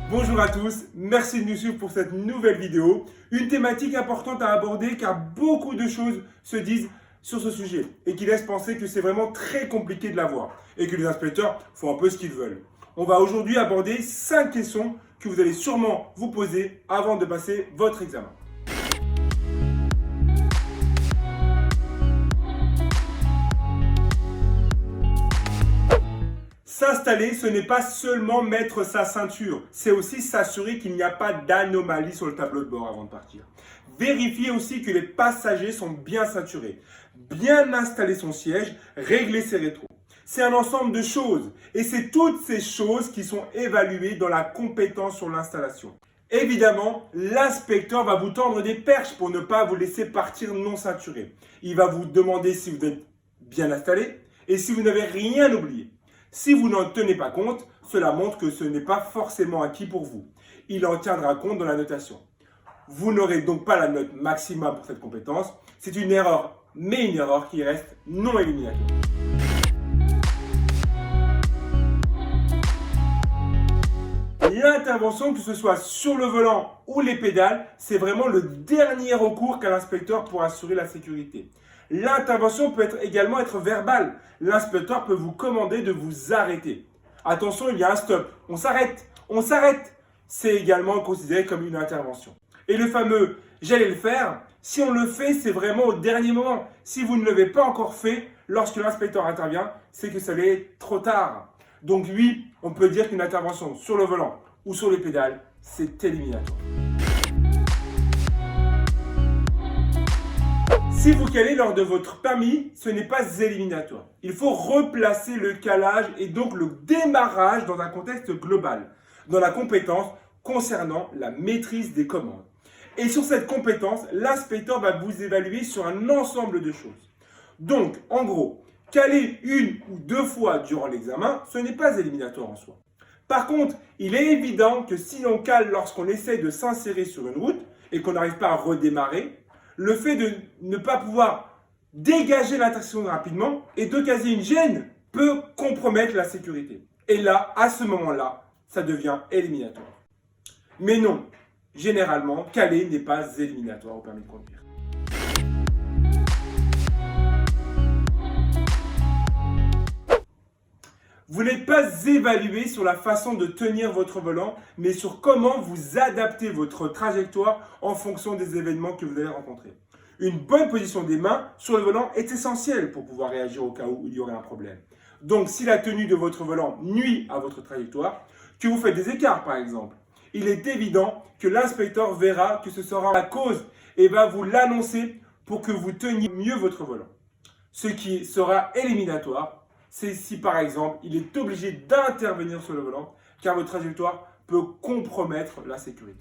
Bonjour à tous, merci de nous suivre pour cette nouvelle vidéo. Une thématique importante à aborder car beaucoup de choses se disent sur ce sujet et qui laissent penser que c'est vraiment très compliqué de l'avoir et que les inspecteurs font un peu ce qu'ils veulent. On va aujourd'hui aborder 5 questions que vous allez sûrement vous poser avant de passer votre examen. S'installer, ce n'est pas seulement mettre sa ceinture, c'est aussi s'assurer qu'il n'y a pas d'anomalie sur le tableau de bord avant de partir. Vérifier aussi que les passagers sont bien ceinturés, bien installer son siège, régler ses rétros. C'est un ensemble de choses et c'est toutes ces choses qui sont évaluées dans la compétence sur l'installation. Évidemment, l'inspecteur va vous tendre des perches pour ne pas vous laisser partir non ceinturé. Il va vous demander si vous êtes bien installé et si vous n'avez rien oublié. Si vous n'en tenez pas compte, cela montre que ce n'est pas forcément acquis pour vous. Il en tiendra compte dans la notation. Vous n'aurez donc pas la note maximum pour cette compétence. C'est une erreur, mais une erreur qui reste non éliminatoire. L'intervention, que ce soit sur le volant ou les pédales, c'est vraiment le dernier recours qu'a l'inspecteur pour assurer la sécurité. L'intervention peut également être verbale. L'inspecteur peut vous commander de vous arrêter. Attention, il y a un stop. On s'arrête, on s'arrête. C'est également considéré comme une intervention. Et le fameux « j'allais le faire », si on le fait, c'est vraiment au dernier moment. Si vous ne l'avez pas encore fait, lorsque l'inspecteur intervient, c'est que ça l'est trop tard. Donc oui, on peut dire qu'une intervention sur le volant ou sur les pédales, c'est éliminatoire. Si vous calez lors de votre permis, ce n'est pas éliminatoire. Il faut replacer le calage et donc le démarrage dans un contexte global, dans la compétence concernant la maîtrise des commandes. Et sur cette compétence, l'inspecteur va vous évaluer sur un ensemble de choses. Donc, en gros, caler une ou deux fois durant l'examen, ce n'est pas éliminatoire en soi. Par contre, il est évident que si l'on cale lorsqu'on essaie de s'insérer sur une route et qu'on n'arrive pas à redémarrer, le fait de ne pas pouvoir dégager l'intersection rapidement et d'occasionner une gêne peut compromettre la sécurité. Et là, à ce moment-là, ça devient éliminatoire. Mais non, généralement, caler n'est pas éliminatoire au permis de conduire. Vous n'êtes pas évalué sur la façon de tenir votre volant, mais sur comment vous adaptez votre trajectoire en fonction des événements que vous allez rencontrer. Une bonne position des mains sur le volant est essentielle pour pouvoir réagir au cas où il y aurait un problème. Donc, si la tenue de votre volant nuit à votre trajectoire, que vous faites des écarts par exemple, il est évident que l'inspecteur verra que ce sera la cause et va vous l'annoncer pour que vous teniez mieux votre volant. Ce qui sera éliminatoire, c'est si par exemple, il est obligé d'intervenir sur le volant car votre trajectoire peut compromettre la sécurité.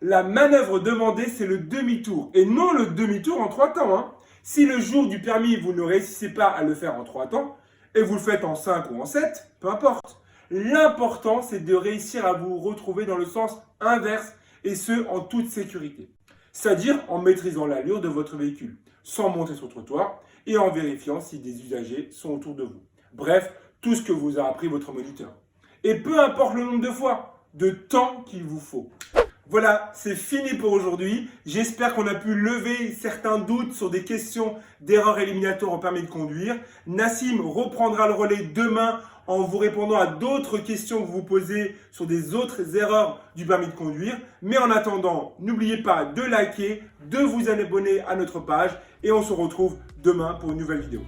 La manœuvre demandée, c'est le demi-tour et non le demi-tour en 3 temps. Si le jour du permis, vous ne réussissez pas à le faire en 3 temps et vous le faites en 5 ou en 7, peu importe. L'important, c'est de réussir à vous retrouver dans le sens inverse et ce, en toute sécurité. C'est-à-dire en maîtrisant l'allure de votre véhicule, sans monter sur le trottoir et en vérifiant si des usagers sont autour de vous. Bref, tout ce que vous a appris votre moniteur. Et peu importe le nombre de fois, de temps qu'il vous faut. Voilà, c'est fini pour aujourd'hui. J'espère qu'on a pu lever certains doutes sur des questions d'erreurs éliminatoires au permis de conduire. Nassim reprendra le relais demain en vous répondant à d'autres questions que vous posez sur des autres erreurs du permis de conduire. Mais en attendant, n'oubliez pas de liker, de vous abonner à notre page et on se retrouve demain pour une nouvelle vidéo.